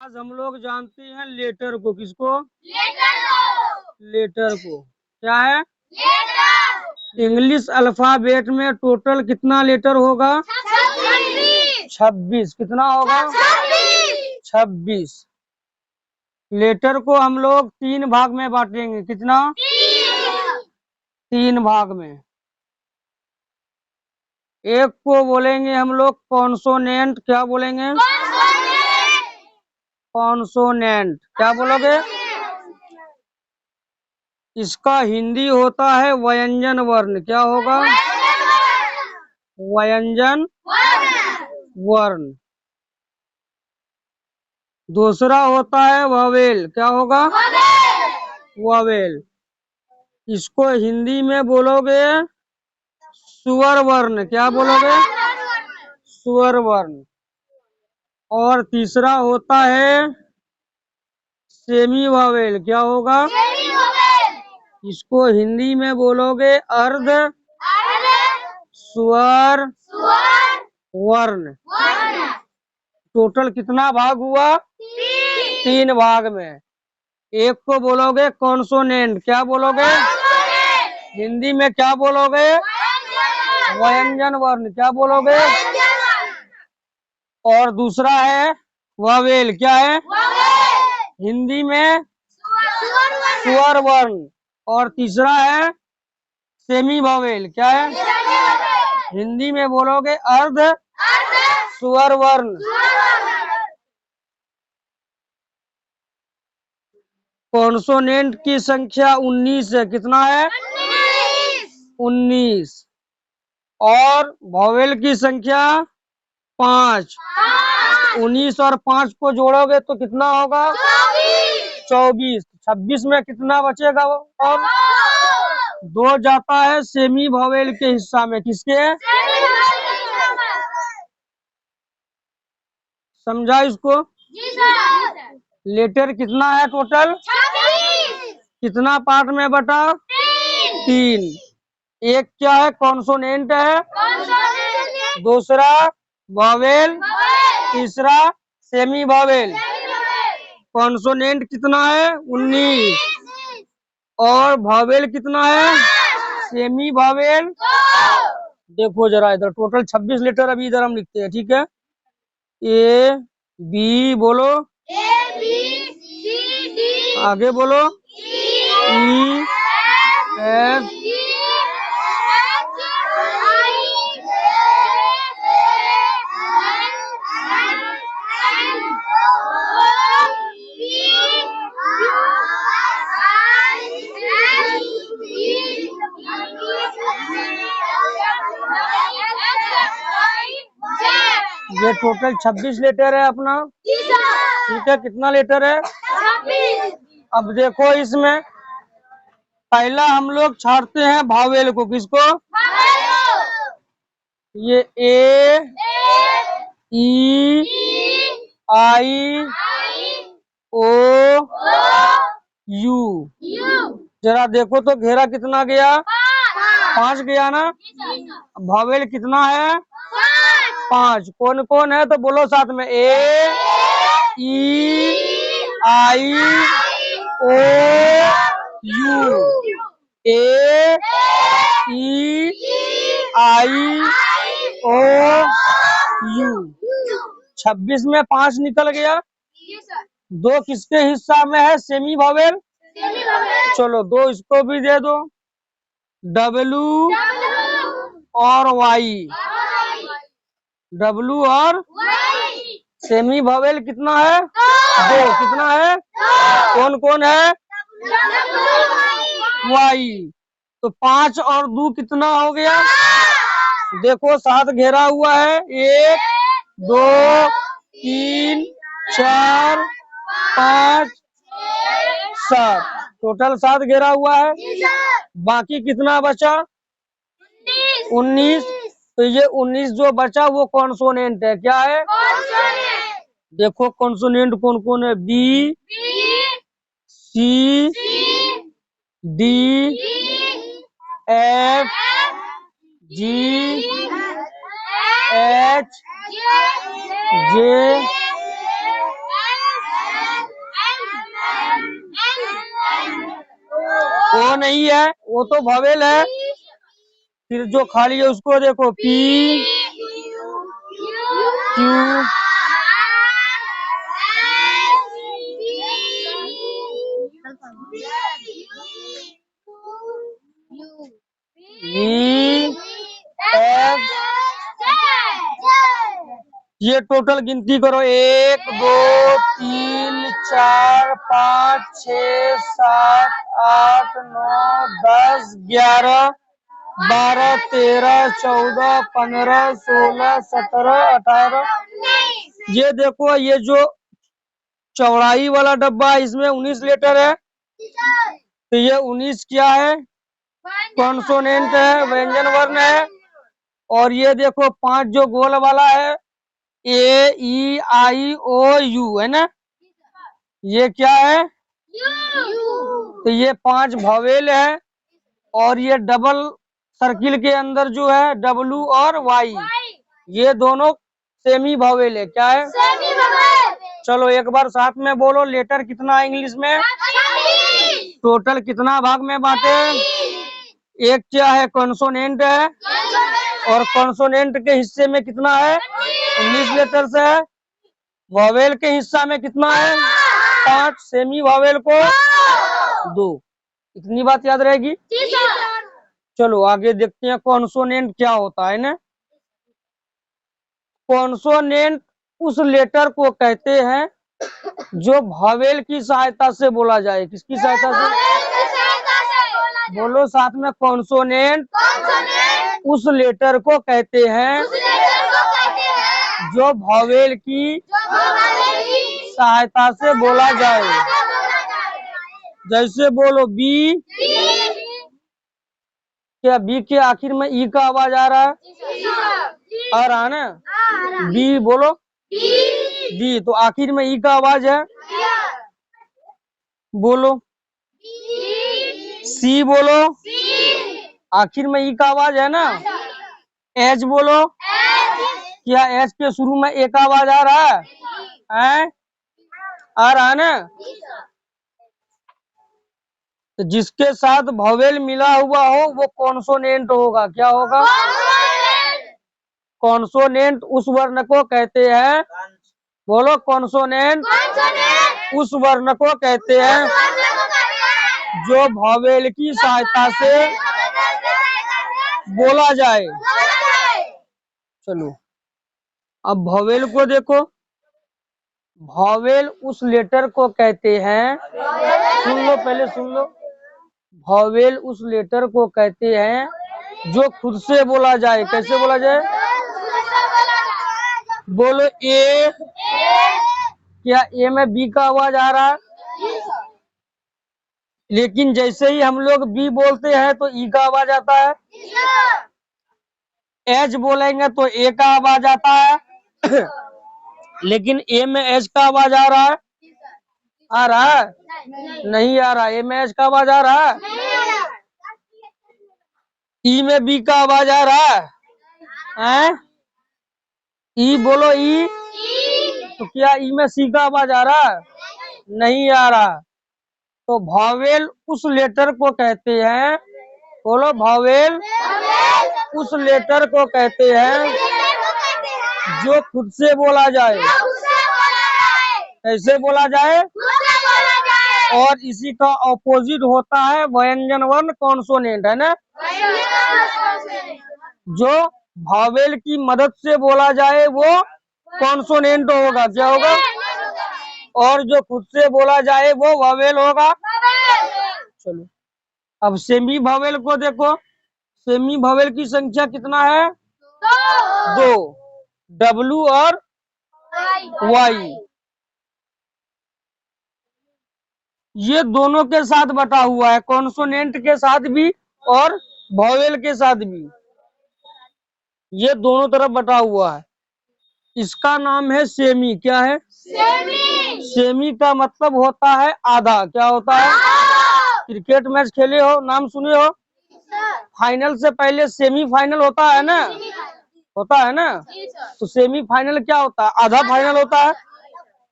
आज हम लोग जानते हैं लेटर को। किसको? लेटर लेटर को। क्या है? लेटर इंग्लिश अल्फाबेट में टोटल कितना लेटर होगा? 26। कितना होगा? 26। लेटर को हम लोग 3 भाग में बांटेंगे। कितना? 3 भाग में। एक को बोलेंगे हम लोग कॉन्सोनेंट। क्या बोलेंगे? कॉन्सोनेंट। क्या बोलोगे? इसका हिंदी होता है व्यंजन वर्ण। क्या होगा? व्यंजन वर्ण। दूसरा होता है ववेल। क्या होगा? ववेल। इसको हिंदी में बोलोगे स्वर वर्ण। क्या बोलोगे? स्वर वर्ण। और तीसरा होता है सेमी ववेल। क्या होगा? इसको हिंदी में बोलोगे अर्ध स्वर वर्ण। टोटल कितना भाग हुआ? 3 भाग में। एक को बोलोगे कॉन्सोनेंट। क्या बोलोगे? हिंदी में क्या बोलोगे? व्यंजन वर्ण। क्या बोलोगे? और दूसरा है ववेल। क्या है? हिंदी में स्वर वर्ण। और तीसरा है सेमी ववेल। क्या है? हिंदी में बोलोगे अर्ध स्वर वर्ण। कॉन्सोनेंट की संख्या 19 है। कितना है? 19। और वोवेल की संख्या 5। 19 और 5 को जोड़ोगे तो कितना होगा? 24। 26 में कितना बचेगा? और 2 जाता है सेमी वोवेल के हिस्सा में। किसके? समझा इसको? लेटर कितना है टोटल? कितना पार्ट में बटा? 3। एक क्या है? कॉन्सोनेंट है। दूसरा वोवेल। तीसरा सेमी वोवेल। कॉन्सोनेंट कितना है? 19। और वोवेल कितना है? Semi vowel. देखो जरा इधर, टोटल 26 लेटर अभी इधर हम लिखते हैं। ठीक है? ए बी बोलो, आगे बोलो, ई एफ ये टोटल 26 लेटर है अपना। ठीक है? कितना लेटर है? अब देखो इसमें पहला हम लोग छाड़ते हैं भावेल को। किसको? ये ए ई आई ओ यू। जरा देखो तो घेरा कितना गया? 5 गया ना? भावेल कितना है? 5। कौन कौन है तो बोलो साथ में। ए ई आई ओ you. A E I O you. 26 में 5 निकल गया। 2 किसके हिस्सा में है? Semi vowel. चलो 2 इसको भी दे दो। डब्लू और वाई। डब्लू और सेमी वोवेल कितना है? 2। कितना है? कौन कौन है? वाई। तो 5 और 2 कितना हो गया? देखो 7 घेरा हुआ है। 1 2 3 4 5 7। टोटल 7 घेरा हुआ है। बाकी कितना बचा? 19। तो ये 19 जो बचा वो कॉन्सोनेंट है। क्या है? देखो कॉन्सोनेंट कौन कौन है? B C D F G H J ओ नहीं है, वो तो वॉवेल है। फिर जो खाली है उसको देखो, पी, क्यू, वी, एफ। ये टोटल गिनती करो, 1 2 3 4 5 6 7 8 9 10 11 12 13 14 15 16 17 18। ये देखो, ये जो चौड़ाई वाला डब्बा है इसमें 19 लीटर है, तो ये 19 क्या है? कॉन्सोनेंट है, व्यंजन वर्ण है। और ये देखो 5 जो गोल वाला है, ए ई आई ओ यू है ना, ये क्या है? तो ये 5 वॉवेल है। और ये डबल सर्किल के अंदर जो है डब्लू और वाई, ये दोनों सेमी वॉवेल है। क्या है? चलो एक बार साथ में बोलो, लेटर कितना है इंग्लिश में? टोटल कितना भाग में बांटे? एक क्या है? कॉन्सोनेंट है। और कॉन्सोनेंट के हिस्से में कितना है? 19 लेटर्स है। वॉवेल के हिस्सा में कितना है? 5। सेमी वॉवेल को 2। इतनी बात याद रहेगी। चलो आगे देखते हैं कॉन्सोनेंट क्या होता है ना। कॉन्सोनेंट उस लेटर को कहते हैं जो वॉवेल की सहायता से बोला जाए। किसकी सहायता से? बोलो साथ में, कॉन्सोनेंट उस लेटर को कहते हैं जो वॉवेल की सहायता से बोला जाए। जैसे बोलो बी, क्या बी के आखिर में ई का आवाज आ रहा है? आ रहा है ना। बी बोलो, बी तो आखिर में ई का आवाज है। बोलो सी, बोलो आखिर में ई का आवाज है ना। एच बोलो, क्या एच के शुरू में ए का आवाज आ रहा है? आ रहा है ना। तो जिसके साथ वॉवेल मिला हुआ हो वो कॉन्सोनेंट होगा। क्या होगा? कॉन्सोनेंट उस वर्ण को कहते हैं, बोलो कॉन्सोनेंट उस वर्ण को कहते हैं जो वॉवेल की सहायता से बोला जाए। चलो अब वॉवेल को देखो। वॉवेल उस लेटर को कहते हैं, सुन लो पहले सुन लो। वॉवेल उस लेटर को कहते हैं जो खुद से बोला जाए। कैसे बोला जाए? बोलो ए, क्या ए में बी का आवाज आ रहा है? लेकिन जैसे ही हम लोग बी बोलते हैं तो ई का आवाज आता है। एच बोलेंगे तो ए का आवाज आता है। लेकिन ए में एच का आवाज आ रहा है? आ रहा है? नहीं आ रहा। ए में एच का आवाज आ रहा है? ई में बी का आवाज आ रहा है? ई बोलो, ई तो क्या ई में सी का आवाज आ रहा है? नहीं आ रहा। तो वॉवेल उस लेटर को कहते हैं, बोलो वॉवेल उस लेटर को कहते हैं जो खुद से बोला जाए। कैसे बोला जाए? और इसी का ऑपोजिट होता है व्यंजन वर्ण कॉन्सोनेंट, है ना। जो वॉवेल की मदद से बोला जाए वो कॉन्सोनेंट होगा। क्या होगा? और जो खुद से बोला जाए वो वॉवेल होगा। चलो अब सेमी वॉवेल को देखो। सेमी वॉवेल की संख्या कितना है? 2। डब्लू और वाई, ये दोनों के साथ बटा हुआ है, कॉन्सोनेंट के साथ भी और वॉवेल के साथ भी। ये दोनों तरफ बटा हुआ है। इसका नाम है सेमी। क्या है? सेमी का मतलब होता है आधा। क्या होता है? क्रिकेट मैच खेले हो, नाम सुने हो? फाइनल से पहले सेमीफाइनल होता है ना, होता है ना। तो सेमीफाइनल क्या होता है? आधा फाइनल होता है।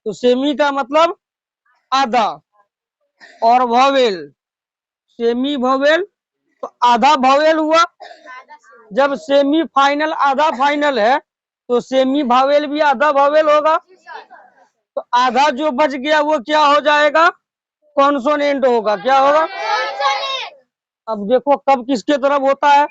तो सेमी का मतलब आधा। और वॉवेल, सेमी वोवेल तो आधा वोवेल हुआ। जब सेमी फाइनल आधा फाइनल है तो सेमी वोवेल भी आधा वोवेल होगा। तो आधा जो बच गया वो क्या हो जाएगा? कॉन्सोनेंट होगा। क्या होगा? अब देखो कब किसके तरफ होता है।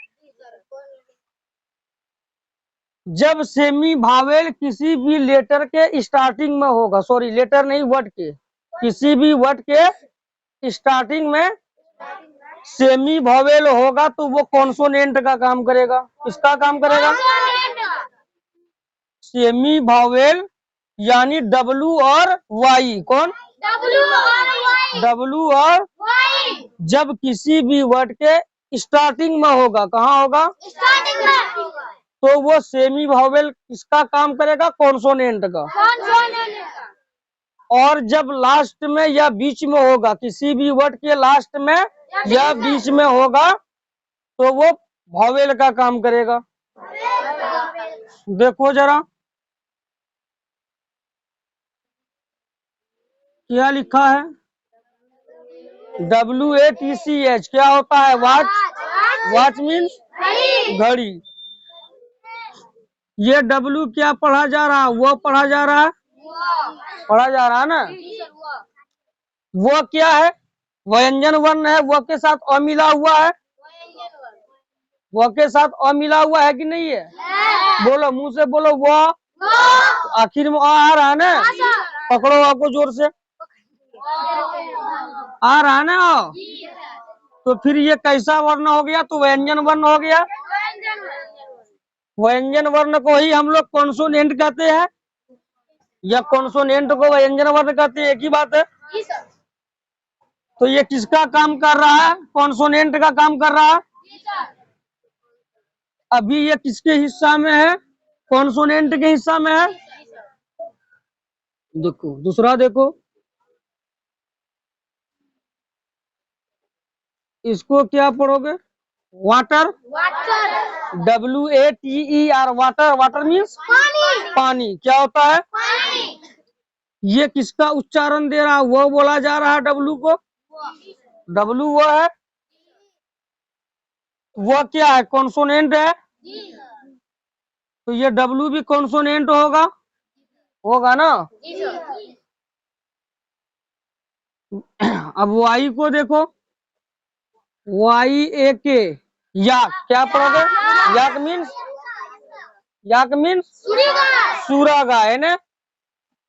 जब सेमी वोवेल किसी भी लेटर के स्टार्टिंग में होगा, सॉरी लेटर नहीं वर्ड के, किसी भी वर्ड के स्टार्टिंग में सेमी वोवेल होगा तो वो कॉन्सोनेंट का काम करेगा। किसका काम करेगा? सेमी वोवेल यानी डब्लू और वाई। कौन? डब्लू और जब किसी भी वर्ड के स्टार्टिंग में होगा, कहाँ होगा? तो वो सेमी वोवेल किसका काम करेगा? कॉन्सोनेंट का। और जब लास्ट में या बीच में होगा, किसी भी वर्ड के लास्ट में या बीच में होगा तो वो वोवेल का काम करेगा। देखो जरा क्या लिखा है। WATCH क्या होता है? वॉच। वॉच मीन्स घड़ी। ये W क्या पढ़ा जा रहा है? वो पढ़ा जा रहा है, पढ़ा जा रहा है ना। वो क्या है? व्यंजन वर्ण है। वो के साथ अ मिला हुआ है। वो के साथ अ मिला हुआ है कि नहीं है? बोलो, मुंह से बोलो। वो आखिर में आ रहा है ना। पकड़ो आपको जोर से। आ रहा है ना। तो फिर ये कैसा वर्ण हो गया? तो व्यंजन वर्ण हो गया। व्यंजन वर्ण को ही हम लोग कॉन्सोनेंट कहते हैं या कॉन्सोनेंट को व्यंजन वर्ण कहते हैं, एक ही बात है। तो ये किसका काम कर रहा है? कॉन्सोनेंट का काम कर रहा है। अभी ये किसके हिस्सा में है? कॉन्सोनेंट के हिस्सा में है। देखो दूसरा देखो, इसको क्या पढ़ोगे? Water. WATER water. Water means पानी। क्या होता है? ये किसका उच्चारण दे रहा है? वो बोला जा रहा है डब्लू को। डब्लू वो है। वो क्या है? कॉन्सोनेंट है। तो ये डब्लू भी कॉन्सोनेंट होगा, होगा ना। अब वाई को देखो। YAK याक। क्या पढ़ोगे? याक मीन्स, याक मीन्स सूरा गाय है ना।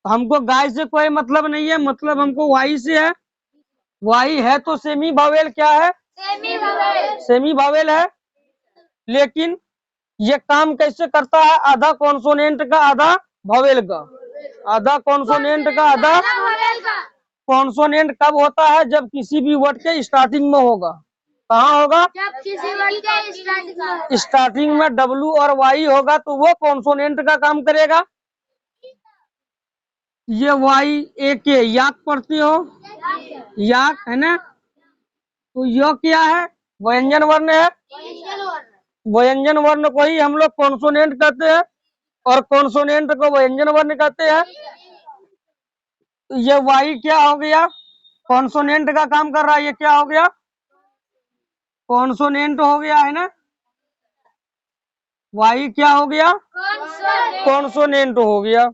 हमको गाय से कोई मतलब नहीं है, मतलब हमको वाई से है। वाई है तो सेमी वोवेल क्या है? सेमी वोवेल है। लेकिन ये काम कैसे करता है? आधा कॉन्सोनेंट का आधा वोवेल का। आधा कॉन्सोनेंट का आधा। कॉन्सोनेंट कब होता है? जब किसी भी वर्ड के स्टार्टिंग में होगा। कहाँ होगा? स्टार्टिंग में डब्लू और वाई होगा तो वो कॉन्सोनेंट का काम करेगा। ये YAK याक पढ़ते हो? याक है ना। तो यह क्या है? व्यंजन वर्ण है। व्यंजन वर्ण को ही हम लोग कॉन्सोनेंट कहते हैं और कॉन्सोनेंट को व्यंजन वर्ण कहते हैं। तो ये वाई क्या हो गया? कॉन्सोनेंट का काम कर रहा है। ये क्या हो गया? कॉन्सोनेंट हो गया है ना। वाई क्या हो गया? कॉन्सोनेंट हो गया।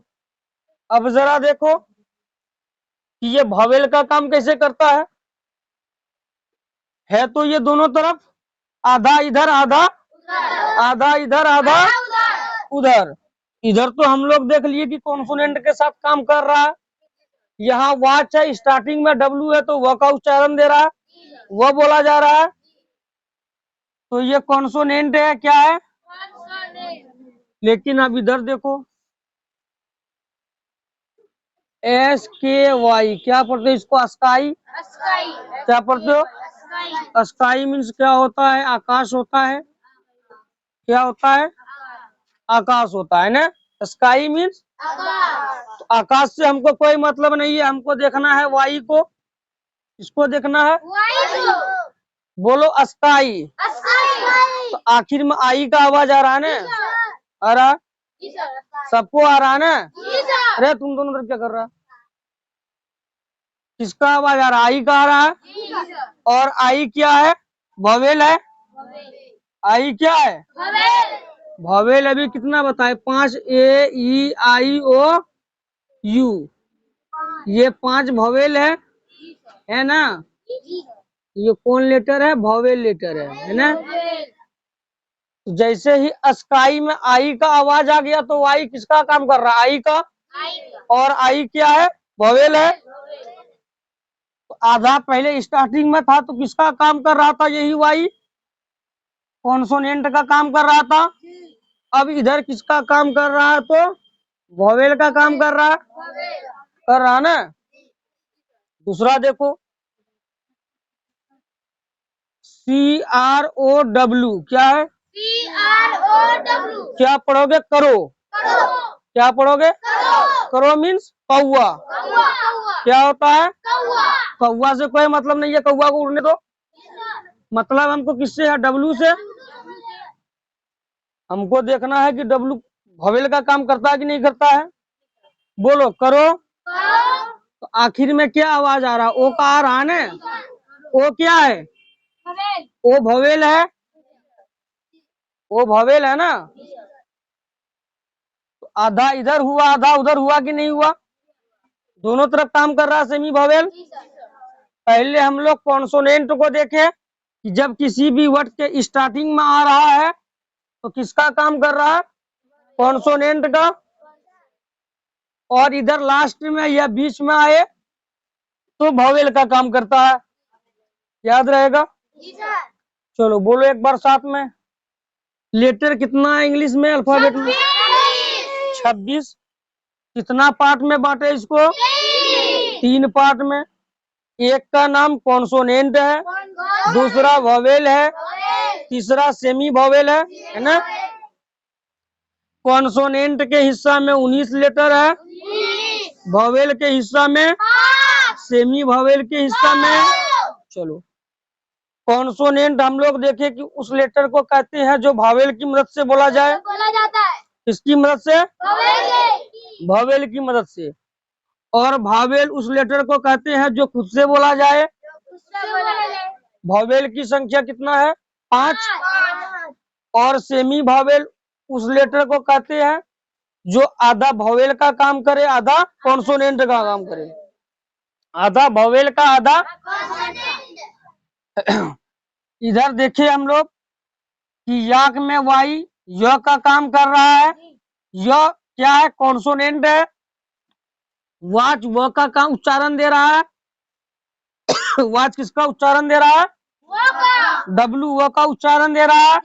अब जरा देखो कि ये वोवेल का काम कैसे करता है तो ये दोनों तरफ आधा इधर आधा, आधा इधर आधा उधर। इधर तो हम लोग देख लिए कि कॉन्सोनेंट के साथ काम कर रहा है। यहाँ वाच है, स्टार्टिंग में डब्लू है तो वह का उच्चारण दे रहा है, वह बोला जा रहा है। तो ये कॉन्सोनेंट है। क्या है? लेकिन अब इधर देखो, SKY क्या पढ़ते हो? इसको स्काई। क्या पढ़ते हो? स्काई मीन्स क्या होता है? आकाश होता है। क्या होता है? आकाश होता है ना। स्काई मीन्स तो आकाश से हमको कोई मतलब नहीं है। हमको देखना है वाई को। इसको देखना है। बोलो स्काई। तो आखिर में आई का आवाज आ रहा है ना। आ रहा? सबको आ रहा है ना। अरे तुम दोनों उधर क्या कर रहा? किसका आवाज आ रहा है? आई का आ रहा है। जी सर। और आई क्या है? वॉवेल है। आई क्या है? वोवेल। वॉवेल अभी कितना बताए? 5 ए ई आई ओ यू, ये 5 वॉवेल है ना? जी सर। ये कौन लेटर है? वॉवेल लेटर है ना? वोवेल। जैसे ही स्काई में आई का आवाज आ गया तो आई किसका काम कर रहा है? आई का। आई का। और आई क्या है? वॉवेल है। वोवेल। तो आधा पहले स्टार्टिंग में था तो किसका काम कर रहा था? यही वाई कॉन्सोनेंट का काम कर रहा था। अब इधर किसका काम कर रहा है? तो वॉवेल का काम कर रहा है। वोवेल। कर रहा ना? दूसरा देखो, CROW क्या है? CROW। क्या पढ़ोगे? करो। करो। क्या पढ़ोगे? करो। करो मीन्स कौवा। कौवा। कौवा। क्या होता है? कौवा। कौवा से कोई मतलब नहीं है, कौवा को उड़ने दो। मतलब हमको किससे है? डब्लू से। हमको देखना है कि डब्लू वॉवेल का काम करता है कि नहीं करता है। बोलो करो। करो। तो आखिर में क्या आवाज आ रहा है? ओ का आ रहा है ना? ओ क्या है? वोवेल। ओ वॉवेल है। ओ वॉवेल है ना? तो आधा इधर हुआ आधा उधर हुआ कि नहीं हुआ? दोनों तरफ काम कर रहा है सेमी वॉवेल। जी सर। पहले हम लोग कॉन्सोनेंट को देखे कि जब किसी भी वर्ड के स्टार्टिंग में आ रहा है तो किसका काम कर रहा है? कॉन्सोनेंट का। और इधर लास्ट में या बीच में आए तो वॉवेल का काम करता है। याद रहेगा? जी सर। चलो बोलो एक बार साथ में। लेटर कितना है इंग्लिश में अल्फाबेट में? 26। कितना पार्ट में बांटे इसको? 3 पार्ट में। एक का नाम कॉन्सोनेंट है, दूसरा वॉवेल है, तीसरा सेमी वॉवेल है ना? कॉन्सोनेंट के हिस्सा में 19 लेटर है, वॉवेल के हिस्सा में, सेमी वॉवेल के हिस्सा में। चलो कॉन्सोनेंट हम लोग देखे कि उस लेटर को कहते हैं जो वॉवेल की मदद से बोला जाए। बोला जाता है। किसकी मदद से? वोवेल। वॉवेल की मदद से। और वॉवेल उस लेटर को कहते हैं जो खुद से बोला जाए। उससे बोला जाए। वॉवेल की संख्या कितना है? 5। 5। और सेमी वॉवेल उस लेटर को कहते हैं जो आधा वॉवेल का काम करे आधा कॉन्सोनेंट का काम करे। आधा वॉवेल का आधा। इधर देखिए हम लोग कि याक में वाई य का काम कर रहा है। य क्या है? कॉन्सोनेंट है। वाच व का काम उच्चारण दे रहा है। वाच किसका उच्चारण दे रहा है? डब्लू व का उच्चारण दे रहा है।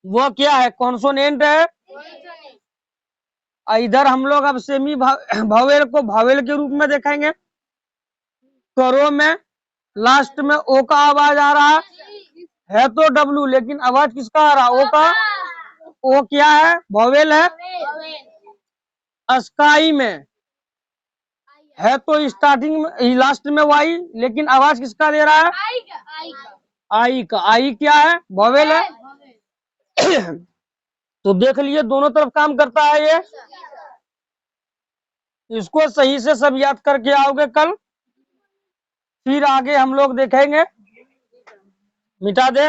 वो क्या है? कॉन्सोनेंट है। इधर हम लोग अब सेमी वॉवेल को वॉवेल के रूप में देखेंगे। करो में लास्ट में ओ का आवाज आ रहा है तो डब्लू, लेकिन आवाज किसका आ रहा है? ओ का। ओ क्या है? वॉवेल है। स्काई में है तो स्टार्टिंग में लास्ट में वाई, लेकिन आवाज किसका दे रहा है? आई का। आई क्या है? वॉवेल है। तो देख लिए दोनों तरफ काम करता है ये। इसको सही से सब याद करके आओगे कल, फिर आगे हम लोग देखेंगे। मिटा दे।